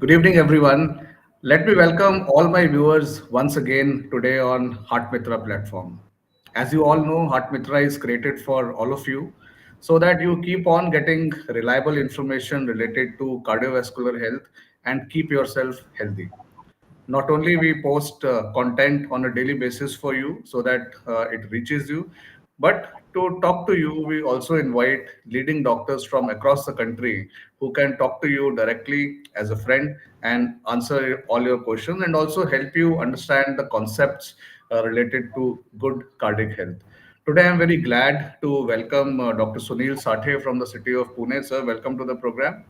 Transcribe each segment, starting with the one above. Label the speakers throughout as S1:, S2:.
S1: Good evening, everyone. Let me welcome all my viewers once again today on Heart Mitra platform. As you all know, Heart Mitra is created for all of you so that you keep on getting reliable information related to cardiovascular health and keep yourself healthy. Not only we post content on a daily basis for you so that it reaches you, but to talk to you, we also invite leading doctors from across the country who can talk to you directly as a friend and answer all your questions and also help you understand the concepts related to good cardiac health. Today, I'm very glad to welcome Dr. Sunil Sathe from the city of Pune. Sir, welcome to the program.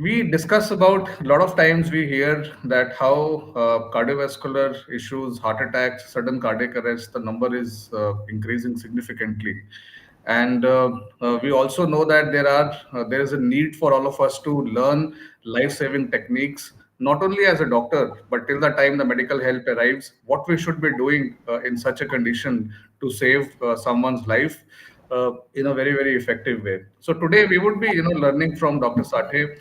S1: We discuss about a lot of times we hear that how cardiovascular issues, heart attacks, sudden cardiac arrest, the number is increasing significantly. And we also know that there is a need for all of us to learn life-saving techniques, not only as a doctor, but till the time the medical help arrives, what we should be doing in such a condition to save someone's life in a very, very effective way. So today we would be, learning from Dr. Sathe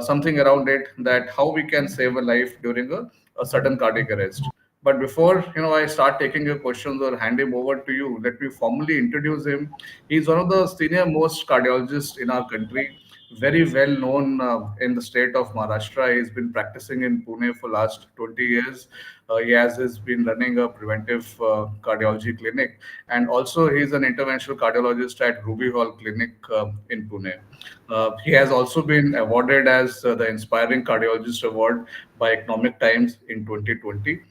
S1: something around it, that how we can save a life during a sudden cardiac arrest. But before I start taking your questions or hand him over to you, let me formally introduce him. He's one of the senior most cardiologists in our country, very well known in the state of Maharashtra. He's been practicing in Pune for last 20 years. He has been running a preventive cardiology clinic, and also he's an interventional cardiologist at Ruby Hall Clinic in Pune. He has also been awarded as the Inspiring Cardiologist Award by Economic Times in 2020.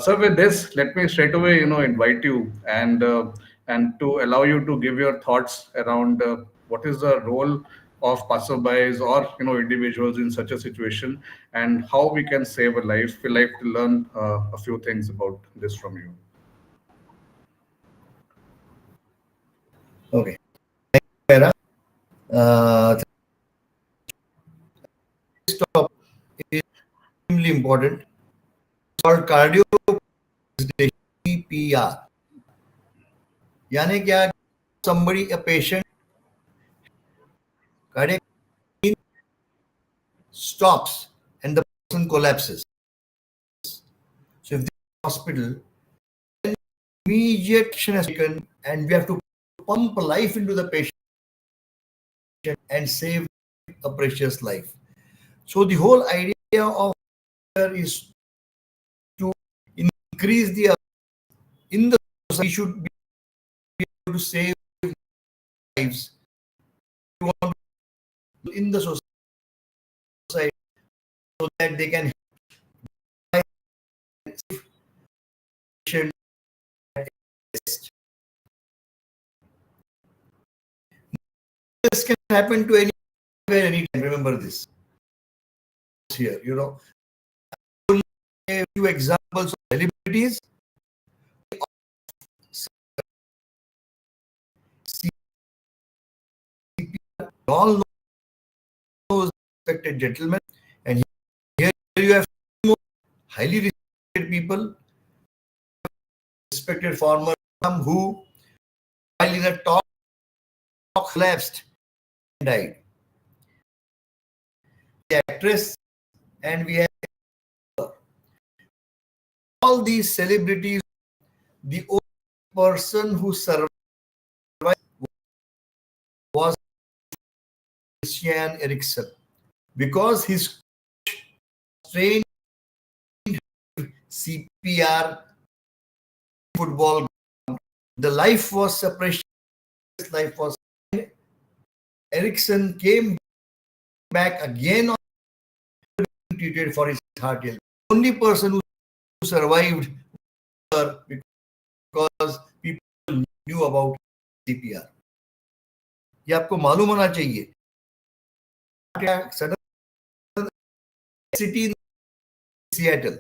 S1: Sir, with this, let me straight away, invite you and to allow you to give your thoughts around what is the role of passerbys or individuals in such a situation, and how we can save a life. We like to learn a few things about this from you.
S2: Okay. Vera, uh, this topic is extremely important. It's called cardio CPR. यानी क्या? Somebody, a patient, cardiac stops and the person collapses. So if the hospital, immediate action is taken, and we have to pump life into the patient and save a precious life. So the whole idea of is to increase the in the society should be able to save lives. We want in the society so that they can patient exist. This can happen to anywhere, anytime. Remember this here. A few examples of celebrities. All those respected gentlemen, and here you have more highly respected people, respected farmer who, while in a talk collapsed and died. The actress, and we have all these celebrities. The only person who survived was Christian Eriksen, because his trained CPR football. The life was separation. Life was. Eriksen came back again on treated for his heart health. Only person who survived because people knew about CPR. ये आपको मालूम होना चाहिए. Sudden city in Seattle.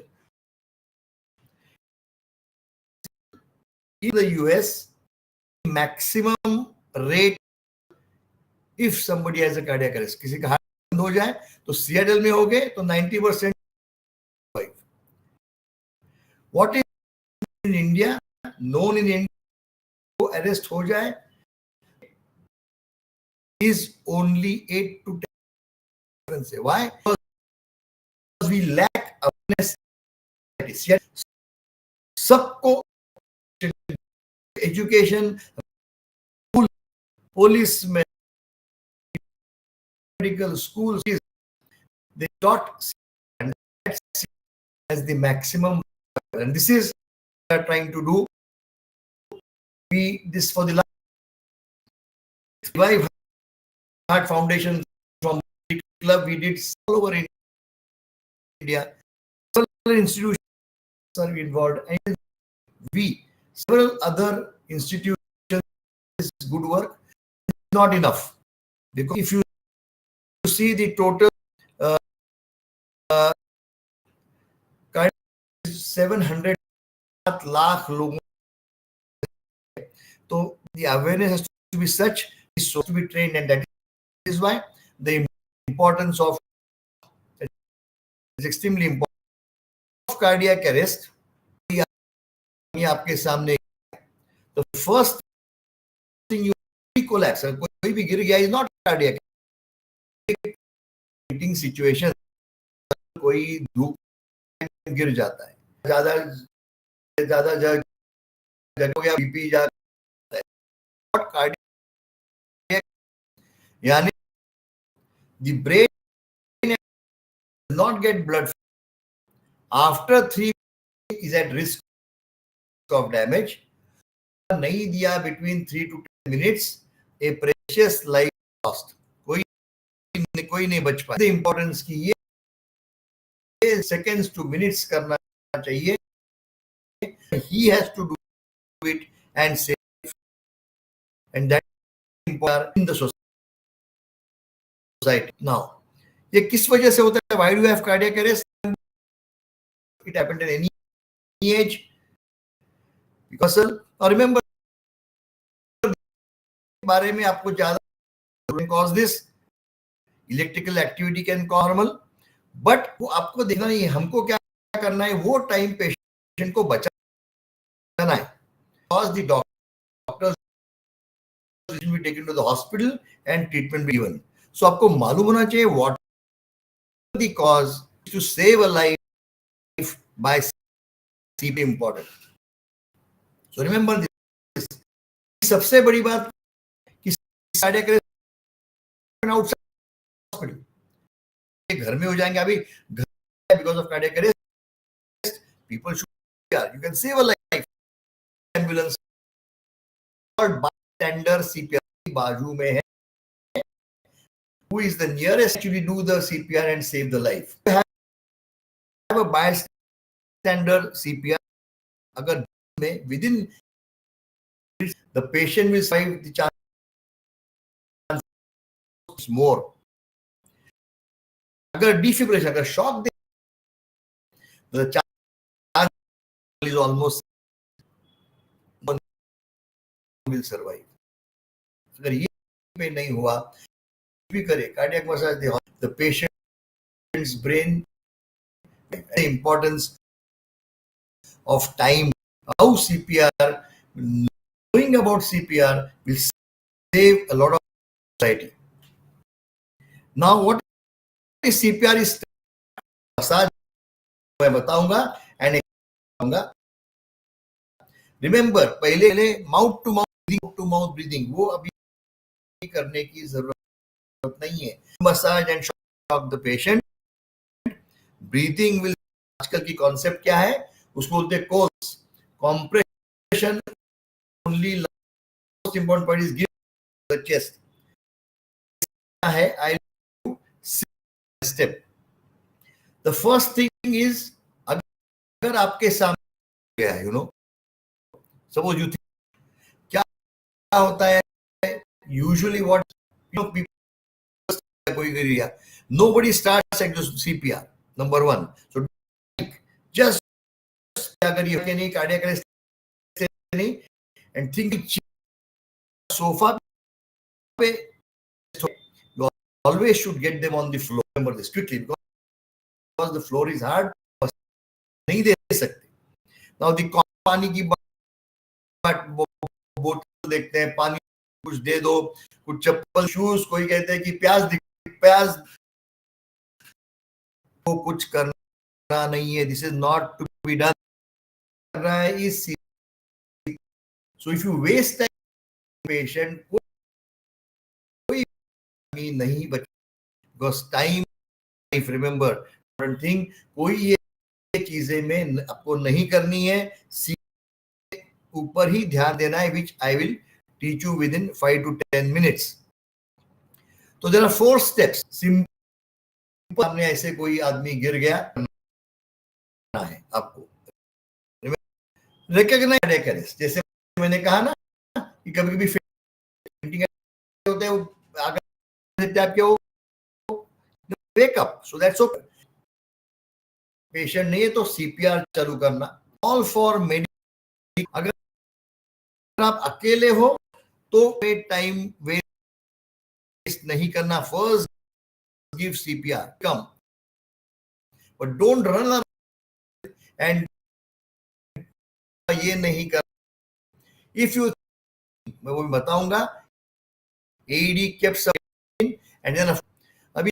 S2: In the US, maximum rate if somebody has a cardiac arrest, किसी का heart बंद हो जाए तो सियाटल में हो गए तो 90%. What is in India? Known in India, arrest हो जाए is only 8 to 10. Why? Because we lack awareness. Yet सबको education, police, medical schools, they taught and as the maximum, and this is what we are trying to do. We this for the last Revive Heart Foundation from the club we did all over India. Several institutions are involved, and we several other institutions. This good work is not enough, because if you see the total kind of 700 lakh लोगों, so the awareness has to be such, is so to be trained, and that is why the importance of is extremely important. Of cardiac arrest, ये आपके सामने, the first thing you collapse, कोई भी गिर गया is not cardiac. Situation, कोई धूप गिर जाता है, ज्यादा ज्यादा जग हो गया, बीपी जाता है, कार्डियक, यानी the brain does not get blood after 3 is at risk of damage. नहीं दिया between 3 to 10 minutes, a precious life lost. कोई नहीं बच पाए. The importance की ये seconds to minutes करना चाहिए. He has to do it and save, and that is important in the society. Now, ये किस वजह से होता है? Why do you have cardiac arrest? It happened at any age. Because remember, बारे में आपको ज्यादा cause this electrical activity can cause normal, but वो आपको देखना नहीं है. हमको क्या करना है? वो टाइम पेशेंट को बचाना है. Because the doctors will be taken to the hospital and treatment be given. So आपको मालूम होना चाहिए what the cause to save a life by CPR important. So remember this. सबसे बड़ी बात कि cardiac arrest outside hospital. घर में हो जाएंगे अभी, because of cardiac arrest, people should CPR. You can save a life. Ambulance or bystander CPR बाजू में है. Who is the nearest to do the CPR and save the life? You have a bystander CPR. अगर में within the patient will survive, the chance is more. अगर defibrillation, अगर shock they, the chance is almost one will survive. अगर ये पे नहीं हुआ, भी करे cardiac massage, the patient's brain, the importance of time, how CPR, knowing about CPR will save a lot of society. Now, what is CPR is massage, मैं बताऊंगा and बताऊंगा. Remember, पहले mouth to mouth breathing, वो अभी करने की जरूरत नहीं है. Massage and shock the patient. Breathing will, आजकल की concept क्या है? उसको बोलते हैं course. Compression only, most important part is give the chest. I do step. The first thing is, अगर आपके सामने गया, you know, suppose you think, क्या होता है? Usually what, you know, people कोई कर दिया, nobody starts at CPR. Number one, so just क्या करिए कि नहीं, cardiac arrest नहीं, and think sofa पे, you always should get them on the floor. Remember this quickly, because the floor is hard, नहीं दे सकते. Now the पानी की बोतल देखते हैं, पानी कुछ दे दो, कुछ चप्पल, शूज, कोई कहते हैं कि प्याज को कुछ करना नहीं है, this is not to be done, कर रहा है इस। So if you waste time patient, कोई नहीं बच, because time life, remember one thing, कोई ये चीजें में आपको नहीं करनी है, ऊपर ही ध्यान देना है, which I will teach you with in 5 to 10 minutes। तो देयर आर 4 स्टेप्स। सिंपल, आपने ऐसे कोई आदमी गिर गया है, आपको रिकॉग्नाइज कार्डियक अरेस्ट, जैसे मैंने कहा ना कि कभी कभी फेंटिंग होते हैं, अगर टैप किया वो wake up, so that's okay. Patient नहीं है तो सीपीआर चालू करना। ऑल फॉर मेडिसिन, अगर आप अकेले हो तो टाइम वेस्ट नहीं करना, first give CPR, come, but don't run and ये नहीं कर। इफ यू, मैं वो बताऊंगा, एडी केप्ट एंड देन अभी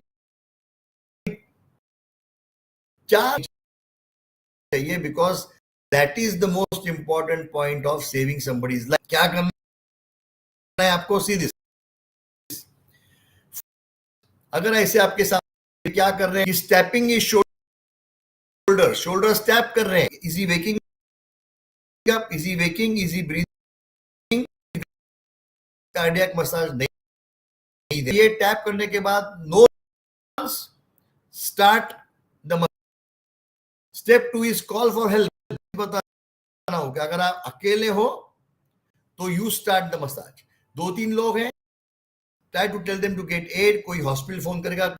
S2: 4 चाहिए, because that is the most important point of saving somebody's life. क्या करना है आपको, सी दिस, अगर ऐसे आपके साथ क्या कर रहे हैं, स्टैपिंग इज शोल्डर स्टैप कर रहे हैं, easy waking up, easy waking, easy breathing, cardiac massage नहीं दे। ये टैप करने के बाद know start the step 2 is call for help. बताना हो कि अगर आप अकेले हो तो यू स्टार्ट द मसाज, 2-3 लोग हैं, try to tell them to get aid, कोई हॉस्पिटल फोन करेगा।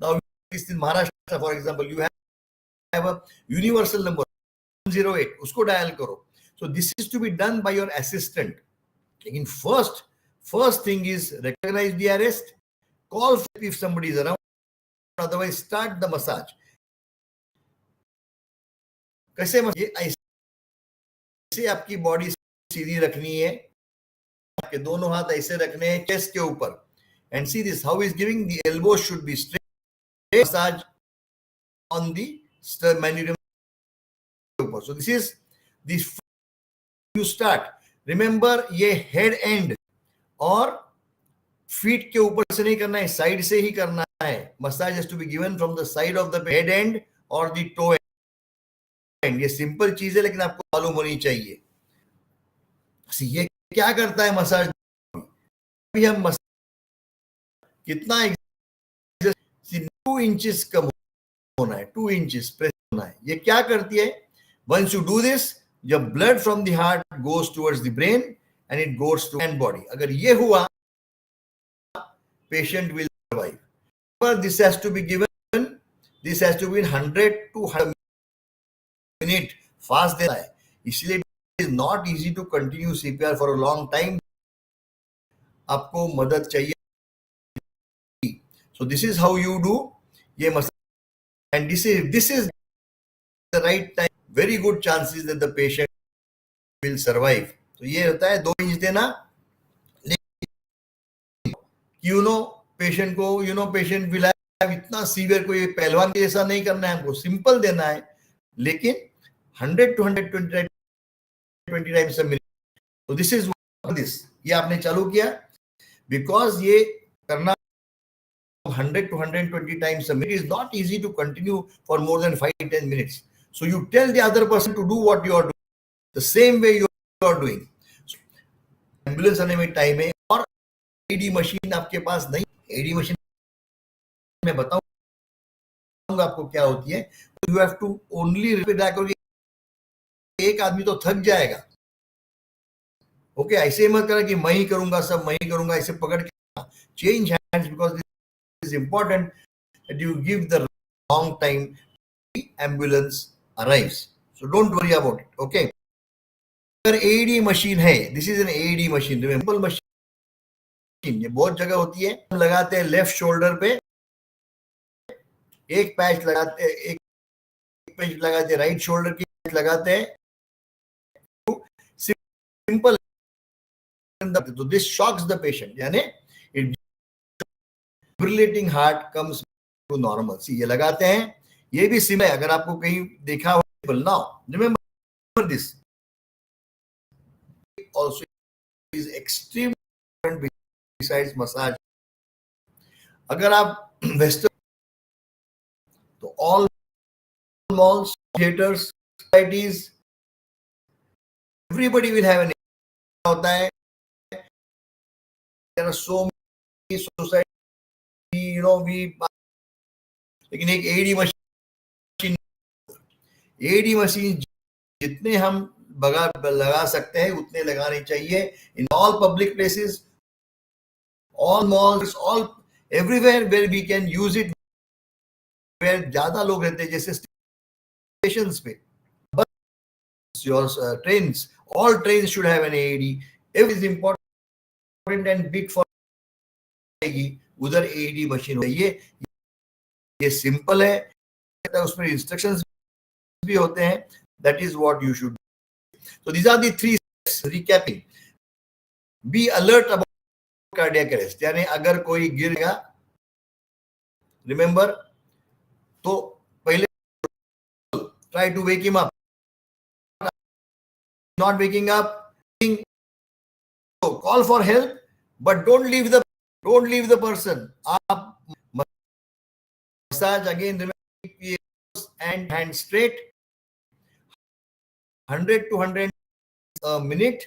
S2: Now in Maharashtra for example, you have a universal number 108, उसको डायल करो। So this is to be done by your assistant. लेकिन first thing is recognise the arrest, call if somebody is around, otherwise start the massage. कैसे ये ऐसे आपकी body सीधी रखनी है, आपके दोनों हाथ ऐसे रखने हैं चेस्ट के ऊपर, and see this how is giving, the elbow should be straight, massage on the sternum ऊपर। सो this is this, you start, remember ये हेड एंड और फीट के ऊपर से नहीं करना है, साइड से ही करना है। Massage has to be given from the side of the head end और द टो एंड। ये सिंपल चीज है लेकिन आपको मालूम होनी चाहिए। ये क्या करता है मसाज, अभी हम कितना 2 इंचेस कम होना है, 2 इंचेस प्रेस होना है। ये क्या करती है, वंस यू डू दिस, जब blood from the heart goes towards the brain and it goes to hand body, अगर ये हुआ patient will survive. But this has to be given, this has to be 100 to 100 minute fast देना है, इसलिए it is not easy to continue CPR for a long time, आपको मदद चाहिए। So this is how you do ये massage, and this is the right time, very good chances that the patient will survive। तो ये होता है 2 inch देना, patient को पेशेंट विल हैव इतना सीवियर, कोई पहलवान जैसा नहीं करना है हमको, सिंपल देना है, लेकिन 100 to 120 टाइम्स अ मिनट। तो दिस इज दिस, ये आपने चालू किया, बिकॉज ये करना 100 to 120 times a minute is not easy to continue for more than 5-10 minutes. So you tell the other person to do what you are doing, the same way you are doing. Ambulance आने में time है, और AD machine आपके पास नहीं, AD machine मैं बताऊंगा आपको क्या होती है। You have to only repeat, एक आदमी तो थक जाएगा। ओके, ऐसे मत करा कि मैं ही करूंगा, सब मैं ही करूंगा, ऐसे पकड़ के change hands, because this is important that you give the long time ambulance arrives. So don't worry about it. Okay, अगर एडी मशीन है, this is an AED machine, simple machine, ये बहुत जगह होती है। हम लगाते हैं लेफ्ट शोल्डर पे, एक पैच लगाते हैं, एक पैच लगाते हैं, राइट शोल्डर की लगाते हैं, सिंपल तो दिस शॉक्स द पेशेंट, यानी it fibrillating heart comes to normal. See ये लगाते हैं, ये भी सिम है, अगर आपको कहीं देखा हो। Now remember this also is extremely important besides massage. अगर आप वेस्टर्न, तो all malls, theaters, societies, everybody will have an होता है। There are so many society, we लेकिन एक एडी मशीन, एडी मशीन जितने हम लगा सकते हैं उतने लगाने चाहिए in all public places, all malls, all everywhere where we can use it, where ज्यादा लोग रहते हैं, जैसे स्टेशंस पे, bus, your trains, all trains should have an AED. It is important and big for उधर एडी मशीन हो। ये simple है, उसमें इंस्ट्रक्शंस भी होते हैं। That is what you should. So these are the three steps. Recapping, be alert about cardiac arrest, यानी अगर कोई गिर गया, रिमेंबर, तो पहले try to wake him up, not waking up, call for help, but don't leave the person. आप massage again, remember, keep your and hand straight, 100 to 100 a minute,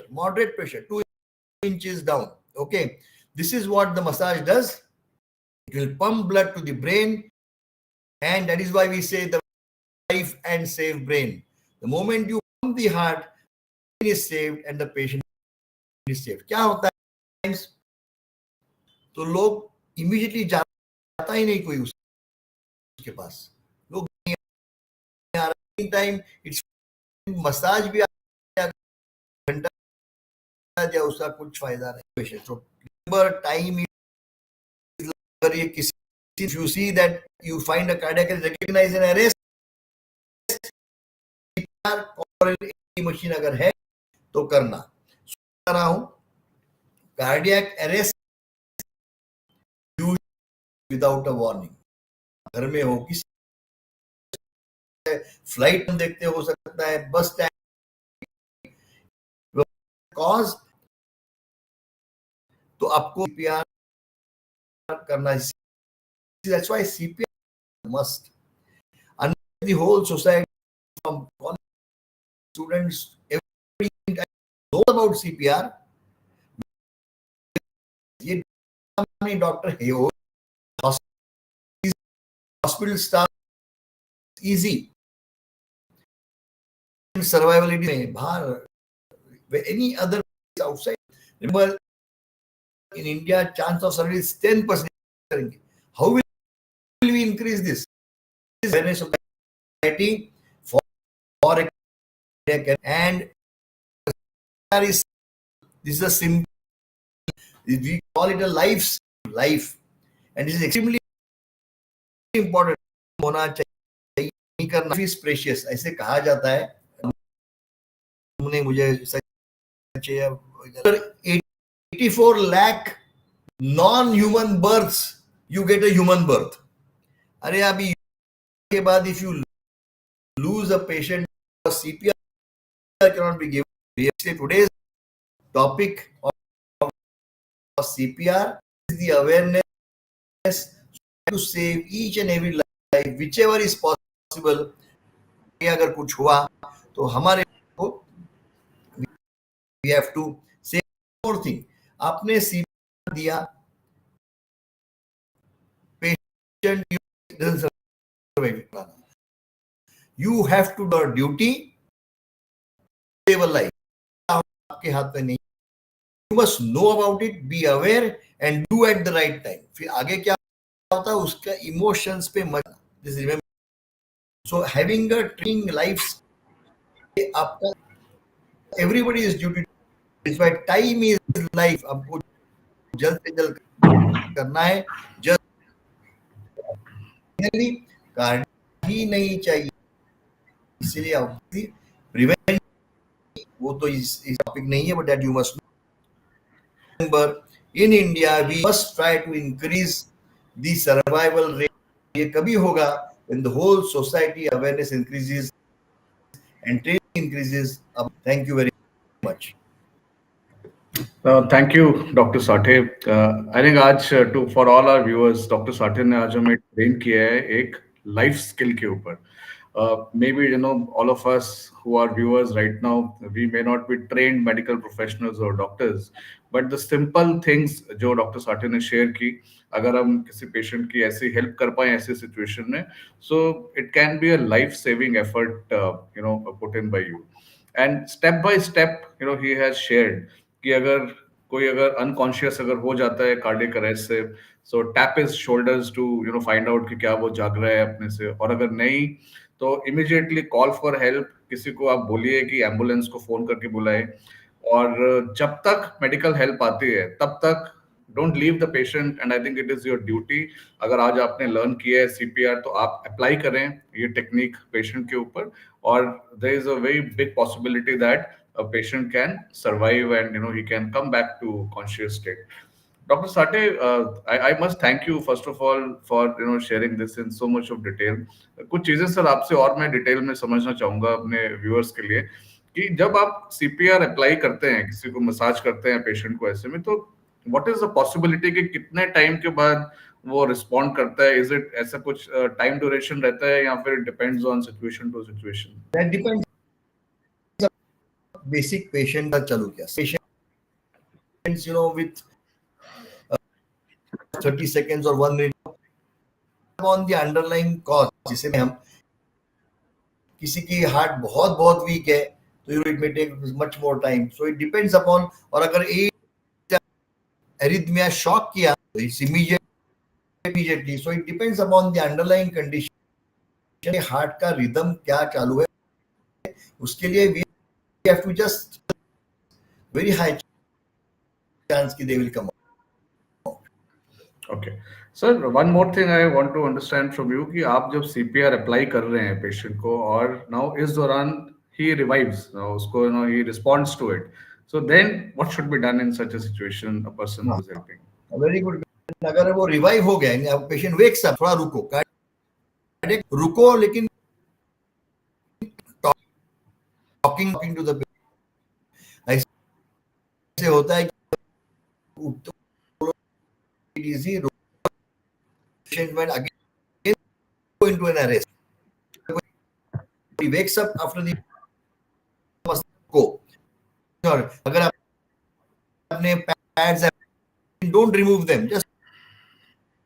S2: moderate pressure, 2 inches down. Okay, this is what the massage does. It will pump blood to the brain, and that is why we say the life and save brain. The moment you pump the heart, brain is saved and the patient is saved. क्या होता है, तो लोग immediately जाता ही नहीं कोई उसके पास, लोग नहीं आ रहे, टाइम इट्स मसाज भी घंटा या उसका कुछ फायदा नहीं। So remember, time is, अगर ये किसी, if you see that you find a cardiac arrest, recognize an arrest, CPR और मशीन अगर है तो करना। कर रहा हूं, cardiac arrest without a warning, घर में हो, किसी फ्लाइट में देखते हो सकता है, बस स्टैंड, कॉज, तो आपको सीपीआर करना है। That's why CPR must. And the whole society, from students, everybody knows about CPR. ये डॉक्टर है, वो हॉस्पिटल स्टाफ इजी, सर्वाइवलिटी में बाहर, any other outside. Remember, in India, chance of survival is 10%. How will we increase this? This is awareness of society for and this is a simple, we call it a life, and this is extremely important होना चाहिए, नहीं करना is precious, ऐसे कहा जाता है। तुमने मुझे 84 lakh non-human births, you get a human birth. अरे अभी के बाद if you lose a patient, CPR cannot be given. Today's topic of CPR is the awareness to save each and every life, whichever is possible. अगर कुछ हुआ तो हमारे को, we have to say more thing. आपने CPR दिया, patient doesn't survive. You have to do your duty, save a life. आपके हाथ में नहीं. You must know about it, be aware, and do at the right time. फिर आगे क्या होता है उसका emotions पे मत. This is remember. So having a training life, आपका everybody is duty. It's why time is life. आपको जल्द से जल्द करना है. जल्द ही नहीं चाहिए, इसलिए प्रिवेंट वो तो इस टॉपिक नहीं है, but that you must remember, in India we must try to increase the survival rate. ये कभी होगा when the whole society awareness increases and training increases. Thank you very much.
S1: Thank you doctor Sathe. I think आज to for all our viewers doctor Sathe ने आज हमें train किया है एक लाइफ स्किल के ऊपर। May be all of us who are viewers right now we may not be trained medical professionals और doctors, but the simple things जो डॉक्टर साठे ने शेयर की, अगर हम किसी पेशेंट की ऐसी हेल्प कर पाए ऐसी सिचुएशन में, so it can be a life saving effort put in by you. And step by step he has shared कि अगर कोई अगर अनकॉन्शियस अगर हो जाता है कार्डियक अरेस्ट से, so tap his shoulders to find out कि क्या वो जाग रहा है अपने से, और अगर नहीं तो इमिडिएटली कॉल फॉर हेल्प, किसी को आप बोलिए कि एम्बुलेंस को फोन करके बुलाए। और जब तक मेडिकल हेल्प आती है तब तक don't leave the patient, and I think it is your duty. अगर आज आपने लर्न किया है सीपीआर तो आप अप्लाई करें ये टेक्निक पेशेंट के ऊपर, और there is a very big possibility that a patient can survive and he can come back to conscious state. Dr. Sate, I must thank you first of all for sharing this in so much of detail. कुछ चीजें sir आपसे और मैं detail में समझना चाहूंगा अपने viewers के लिए, कि जब आप सीपीआर अप्लाई करते हैं, किसी को मसाज करते हैं पेशेंट को ऐसे में, तो व्हाट इज द पॉसिबिलिटी कि कितने टाइम के बाद वो रिस्पॉन्ड करता है? इज इट ऐसा कुछ टाइम ड्यूरेशन रहता है या फिर depends on situation to situation?
S2: That depends basic patient का चालू किया patients with 30 seconds or 1 minute on the underlying cause, जिसे हम किसी की हार्ट बहुत बहुत वीक है तो it may take much more time, so it depends upon. और अगर एरिथमिया शॉक किया तो it's immediately, so it depends upon the underlying condition, heart का रिदम क्या चालू है, उसके लिए we have to just very high chance कि they will come.
S1: Okay sir, one more thing I want to understand from you कि आप जब सीपीआर अप्लाई कर रहे हैं पेशेंट को और नाउ इस दौरान ही रिवाइव्स, उसको ही responds to it, so then what should be done in such a situation, a person who is helping?
S2: Very good. अगर वो रिवाइव हो गया, पेशेंट वेक्स अप, थोड़ा रुको, रुको, लेकिन टॉकिंग टू द, ऐसे होता है easy patient when again go into an arrest, he wakes up after the must go, or अगर आपने pads don't remove them, just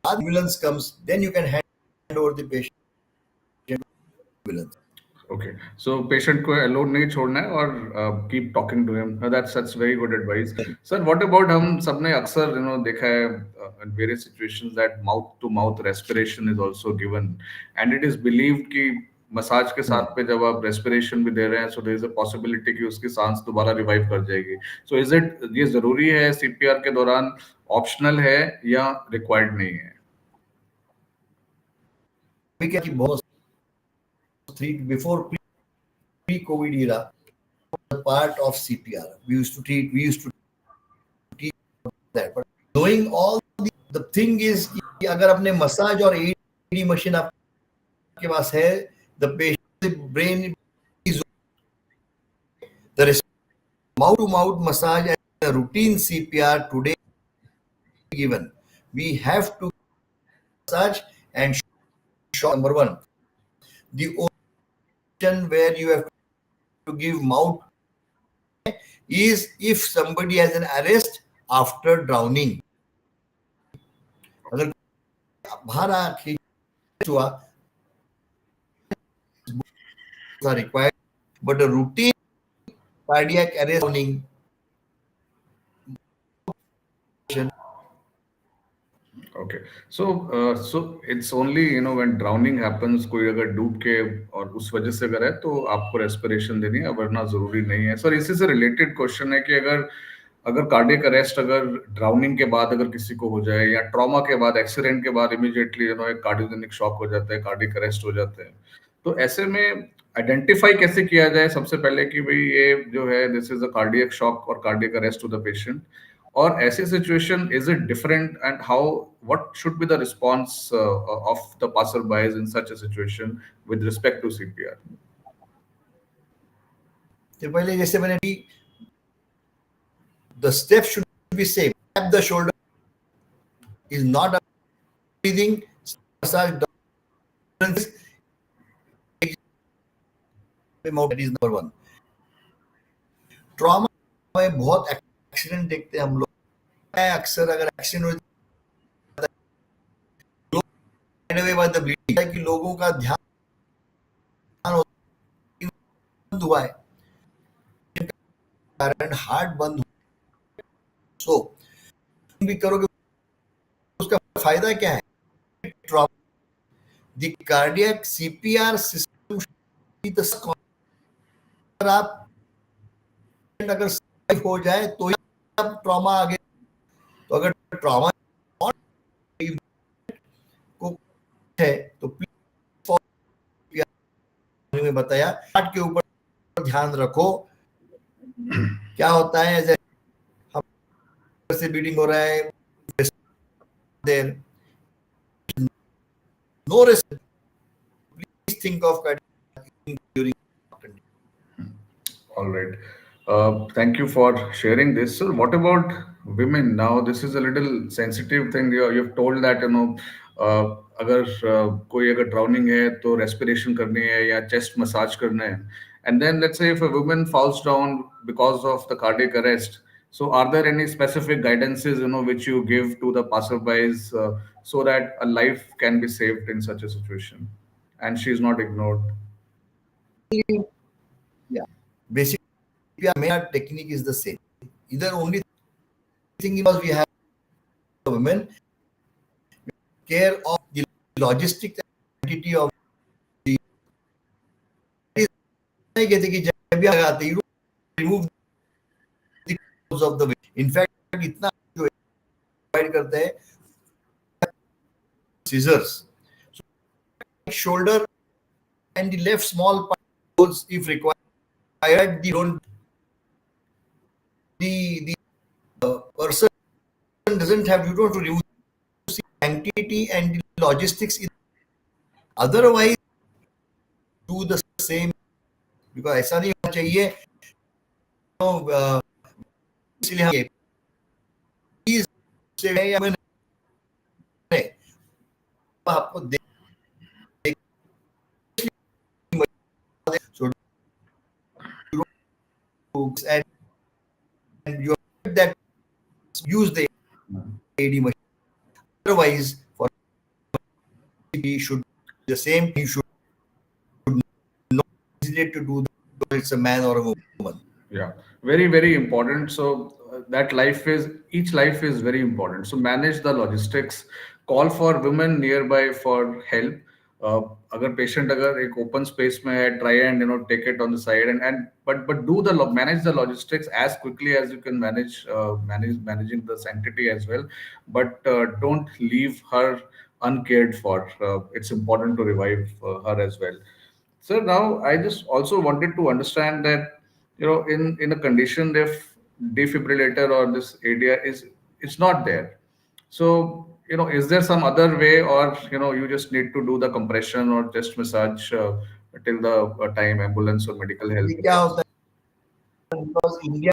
S2: ambulance comes, then you can hand over the patient ambulance.
S1: Okay, so patient को alone नहीं छोड़ना है और keep talking to him, that's very good advice. Sir what about, हम सबने अक्सर देखा है in various situations that mouth to mouth respiration is also given, and it is believed कि मसाज के साथ पे जब आप रेस्पिरेशन भी दे रहे हैं, so there is a possibility कि उसकी सांस दोबारा रिवाइव कर जाएगी। सो इज इट, ये जरूरी है सीपीआर के दौरान, ऑप्शनल है या रिक्वायर्ड नहीं है?
S2: बहुत before pre-COVID era, part of CPR. We used to teach that. But knowing all the thing is कि अगर अपने मसाज और एडी मशीन आपके पास है, the patient brain is the mouth to mouth massage as a routine CPR today given. We have to massage and shock. Number one, the option where you have to give mouth is if somebody has an arrest after drowning. अगर बाहर हुआ are required, but a routine cardiac arrest drowning.
S1: Okay, so it's only when drowning happens, कोई अगर डूब के और उस वजह से अगर है तो आपको रेस्पिरेशन देनी है, वरना जरूरी नहीं है। सर इसी से रिलेटेड क्वेश्चन है कि अगर अगर कार्डियक अरेस्ट अगर ड्राउनिंग के बाद अगर किसी को हो जाए, या ट्रॉमा के बाद, एक्सीडेंट के बाद इमीडिएटली एक कार्डियोजेनिक शॉक हो जाता है, कार्डियक अरेस्ट हो जाता है, तो ऐसे में आइडेंटिफाई कैसे किया जाए सबसे पहले कि भाई ये जो है this is a cardiac shock और cardiac arrest to the patient, और ऐसी situation is it different and how what should be the response of the passersby in such a situation with respect to CPR?
S2: तो पहले जैसे मैंने the step should be same. Tap the shoulder is not a breathing massage. That is number one. Trauma में बहुत accident देखते हैं हम लोग. अक्सर अगर एक्सीडेंट हो द ब्लीडिंग है कि लोगों का ध्यान बंद हुआ है, कारण हार्ट बंद हुआ. सो भी करोगे उसका फायदा क्या है? Trauma the cardiac CPR system. अगर आप अगर हो जाए तो ही अब ट्रॉमा आगे. तो अगर ट्रॉमा को है तो प्लीज में बताया हार्ट के ऊपर ध्यान रखो. क्या होता है जैसे हम से ब्लीडिंग हो रहा है, there no risk, please think of during.
S1: All right. Thank you for sharing this. So, what about women now? This is a little sensitive thing. You've told that अगर कोई अगर ड्राउनिंग है तो रेस्पिरेशन करनी है या चेस्ट मसाज करना है, and then let's say if a woman falls down because of the cardiac arrest, so are there any specific guidances which you give to the passerbys so that a life can be saved in such a situation and she is not ignored?
S2: Yeah, basically our technique is the same. Either only thing is we have women care of the logistic entity of the. नहीं कहते कि जब भी आते you remove the cause of the. In fact इतना जो provide करते हैं scissors, so shoulder and the left small part goes if required. The don't the person doesn't have, you don't have to remove the sanctity and the logistics. Otherwise do the same, because ऐसा नहीं होना चाहिए. इसलिए हम please से या मैंने आपको देख so and you that use the AD machine. Otherwise for he should the same, he should not hesitate to do that, whether it's a man or a woman.
S1: Yeah, very, very important. So that life is each life is very important. So manage the logistics. Call for women nearby for help. Uh, अगर patient अगर एक open space में है, try and take it on the side and but do the manage the logistics as quickly as you can managing the sanctity as well. But don't leave her uncared for. It's important to revive her as well. So now I just also wanted to understand that in a condition if defibrillator or this ADR is it's not there. So is there some other way, or you just need to do the compression or chest massage till the time ambulance or medical help
S2: ये क्या
S1: arrives?
S2: होता है? Because India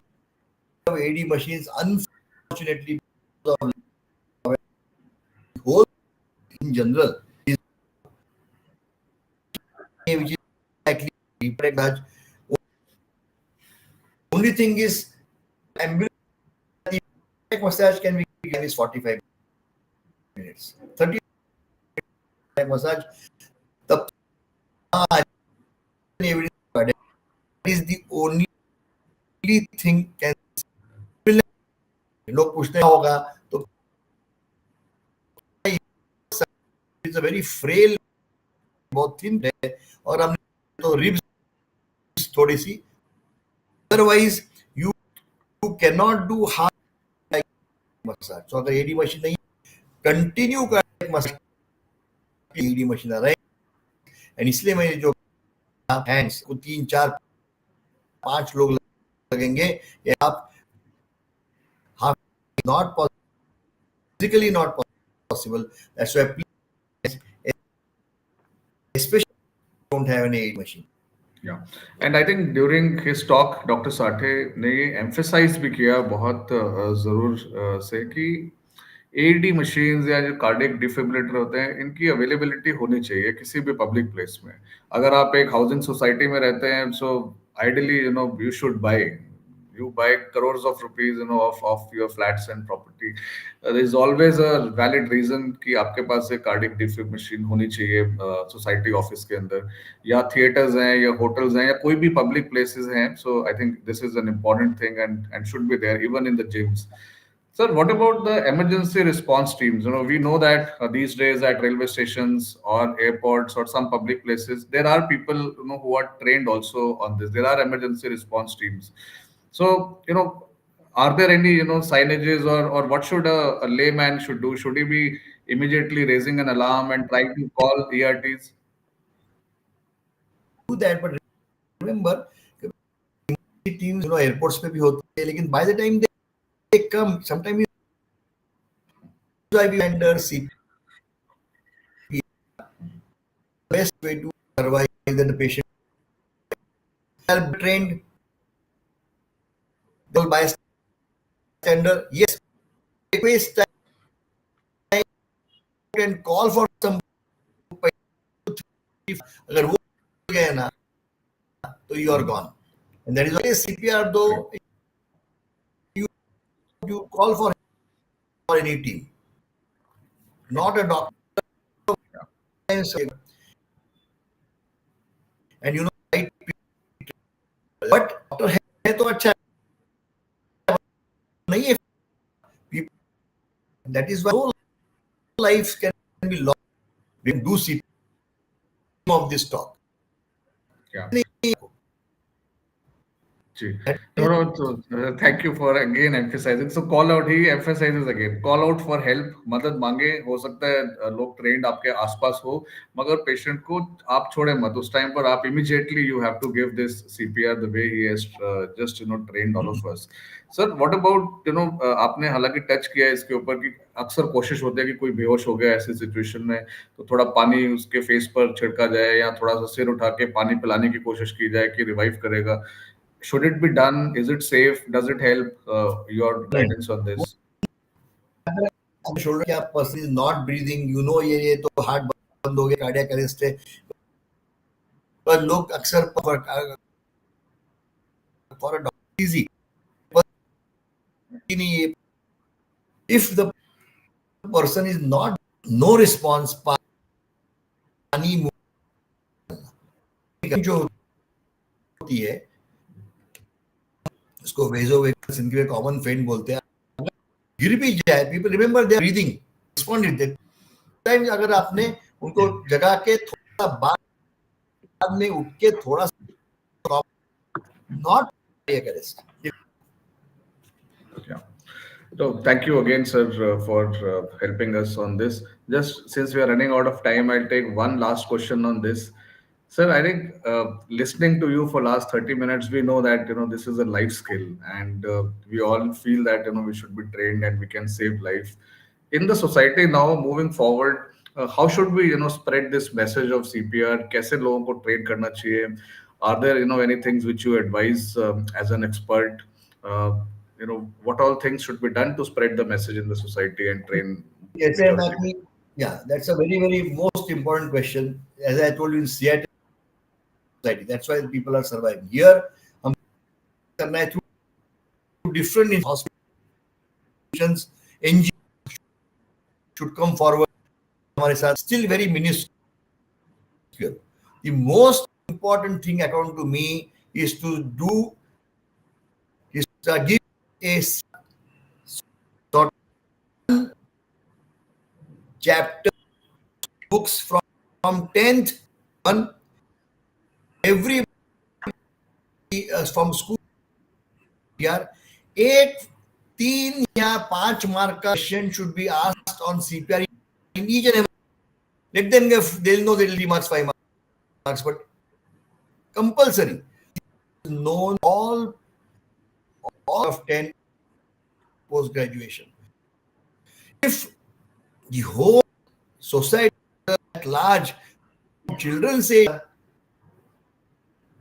S2: have AD machines, unfortunately, because of whole in general is which is likely repair. Only thing is ambulance massage can be given is 45 minutes. 30 massage. The evidence is the only thing can. लोग पूछते होगा तो it's a very frail, बहुत thin है और हमने तो ribs थोड़ी सी. Otherwise you can not do hard massage. तो अगर एडी मशीन नहीं कंटिन्यू कर मसाज एडी मशीन आ रहा है, एंड इसलिए मैंने जो हैंड्स को 3 4 5 लोग लगेंगे, या आप half not physically not possible. That's why please, especially don't have an AED machine.
S1: या and I think during his talk doctor Sathe ने ये एम्फेसाइज भी किया बहुत जरूर से कि एडी मशीन्स या जो कार्डियक डिफिब्रिलेटर होते हैं इनकी अवेलेबिलिटी होनी चाहिए किसी भी पब्लिक प्लेस में। अगर आप एक हाउसिंग सोसाइटी में रहते हैं so ideally you should buy, you buy crores of rupees of your flats and property. There is always a valid reason कि आपके पास एक कार्डियक डिफिब मशीन होनी चाहिए सोसाइटी ऑफिस के अंदर, या थिएटर्स हैं या होटल्स हैं या कोई भी पब्लिक प्लेसेस हैं। So I think this is an important thing and should be there even in the gyms. Sir, what about the emergency response teams? We know that these days at railway stations or airports or some public places, there are people who are trained also on this. There are emergency response teams. So, are there any signages, or what should a layman should do? Should he be immediately raising an alarm and trying to call ERTs?
S2: Do that, but remember, teams airports पे भी होती है, लेकिन by the time they come, sometimes IV vendor CPR, best way to survive that the patient are trained, the bystander. Yes, waste time and call for some. अगर वो गए ना तो you are gone, and that is why CPR though you call for any team, not a doctor. And right, but doctor है तो अच्छा नहीं है, that is why whole lives can be lost. We do see of this talk.
S1: Yeah. Thank you for again emphasizing. So call out, he emphasizes again, call out for help, मदद मांगे। हो सकता है लोग ट्रेंड आपके आसपास हो, मगर पेशेंट को आप छोड़े मत। उस टाइम पर आप immediately you have to give this CPR the way he has just trained all of us. Sir, what about आपने हालांकि टच किया है इसके ऊपर कि अक्सर कोशिश होती है कि कोई बेहोश हो गया ऐसी सिचुएशन में तो थोड़ा पानी उसके फेस पर छिड़का जाए या थोड़ा सा सिर उठा के पानी पिलाने की कोशिश की जाए कि रिवाइव करेगा। Should it be done? Is it safe? Does it help? Your guidance on this?
S2: Shoulder क्या person is not breathing, ये तो हार्ट बंद हो गया, कार्डियक अरेस्ट है। पर लोग अक्सर for a doctor easy, if the person is not no response, पानी जो होती है उसको वेजोवेगस इनके कॉमन फेंट बोलते हैं। गिर भी जाए, people remember they are breathing, responded that time. अगर आपने उनको जगा के थोड़ा बाद में उठ के थोड़ा not cardiac arrest.
S1: So thank you again, sir, for helping us on this. Just since we are running out of time, I'll take one last question on this. Sir, I think listening to you for last 30 minutes, we know that this is a life skill, and we all feel that we should be trained and we can save life. In the society now, moving forward, how should we spread this message of CPR? कैसे लोगों को train करना चाहिए? Are there any things which you advise as an expert? What all things should be done to spread the message in the society and train
S2: Yes,
S1: majority?
S2: yeah, that's a very, very most important question. As I told you, in Seattle society, that's why people are surviving. Here, through different hospitals, NGOs should come forward. Still very minuscule. The most important thing, according to me, is to give a sort of chapter books from 10th on every from school here, 3 या 5 mark question should be asked on CPR in each and every. Let them give, they'll know they'll be marks 5 marks, but compulsory, known all of 10 post graduation. If the whole society at large, children say,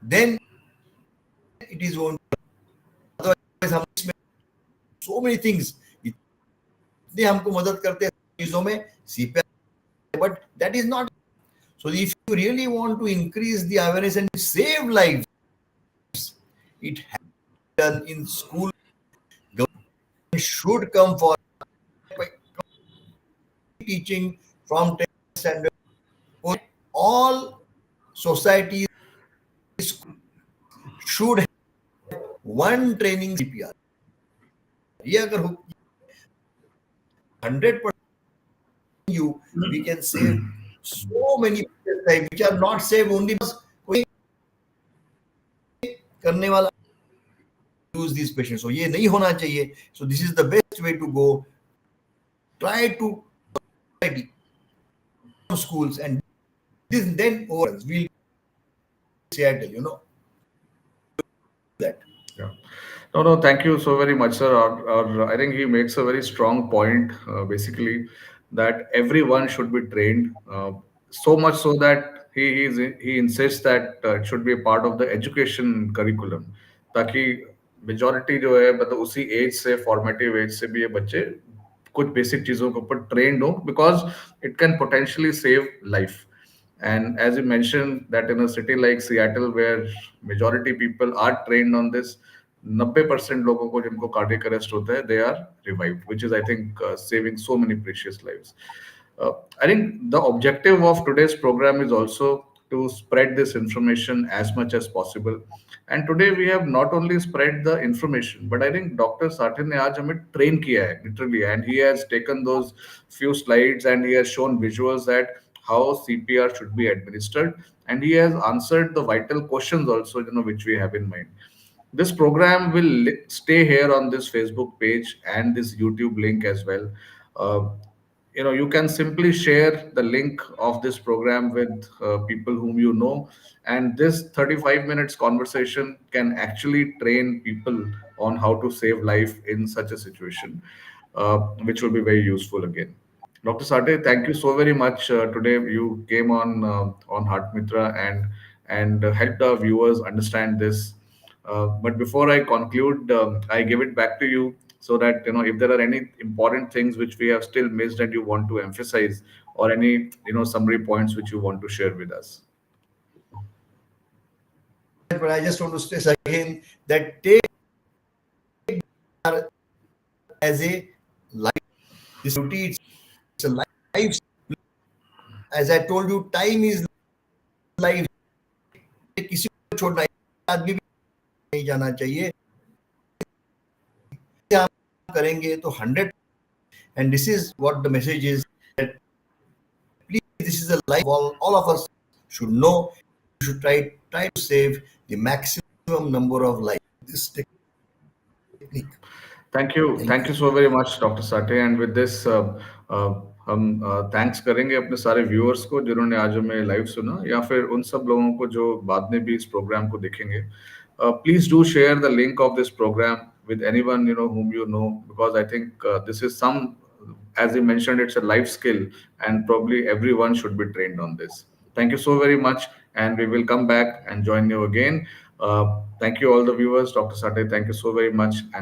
S2: then it is going. Otherwise, हम इसमें so many things इतने हमको मदद करते हैं चीजों में CPR, but that is not. So if you really want to increase the awareness and save lives, it has to be done in school. Government should come for teaching from 10th standard. All societies should have one training CPR. ये अगर 100% you, we can save so many lives which are not saved only because कोई करने वाला use these patients. So ये नहीं होना चाहिए. So this is the best way to go. Try to schools and this then over we'll Seattle, that.
S1: Yeah. No, no, thank you so very much, sir. I think he makes a very strong point, basically, that everyone should be trained, so much so that he insists that it should be a part of the education curriculum, ताकि majority जो है मतलब उसी as से formative as से भी ये बच्चे कुछ बेसिक चीजों के ऊपर ट्रेंड हो because it can potentially save life. And as you mentioned, that in a city like Seattle, where majority people are trained on this, 90% लोगों को जिनको cardiac arrest होता है, they are revived, which is I think saving so many precious lives. I think the objective of today's program is also to spread this information as much as possible. And today we have not only spread the information, but I think Dr. Satin ने आज हमें train किया है literally, and he has taken those few slides and he has shown visuals that how CPR should be administered, and he has answered the vital questions also, which we have in mind. This program will stay here on this Facebook page and this YouTube link as well. Uh, you can simply share the link of this program with people whom you know, and this 35 minutes conversation can actually train people on how to save life in such a situation, which will be very useful again. Dr. Sate, thank you so very much. Today you came on Heart Mitra and helped our viewers understand this. But before I conclude, I give it back to you so that if there are any important things which we have still missed and you want to emphasize, or any summary points which you want to share with us.
S2: But I just want to stress again that take as a life. This duty, it's a life. As I told you, time is life. किसी को छोड़ना आदमी भी नहीं जाना चाहिए. आप करेंगे तो 100, and this is what the message is, that please, this is a life all of us should know. We should try to save the maximum number of lives. This technique.
S1: Thank you so very much, Dr. Sate. And with this, हम thanks करेंगे अपने सारे viewers को जिन्होंने आज हमें live सुना, या फिर उन सब लोगों को जो बाद में भी इस प्रोग्राम को देखेंगे. Please do share the link of this program with anyone whom you know, because I think this is as you mentioned, it's a life skill, and probably everyone should be trained on this. Thank you so very much, and we will come back and join you again. Thank you all the viewers. Dr. Sate, thank you so very much, and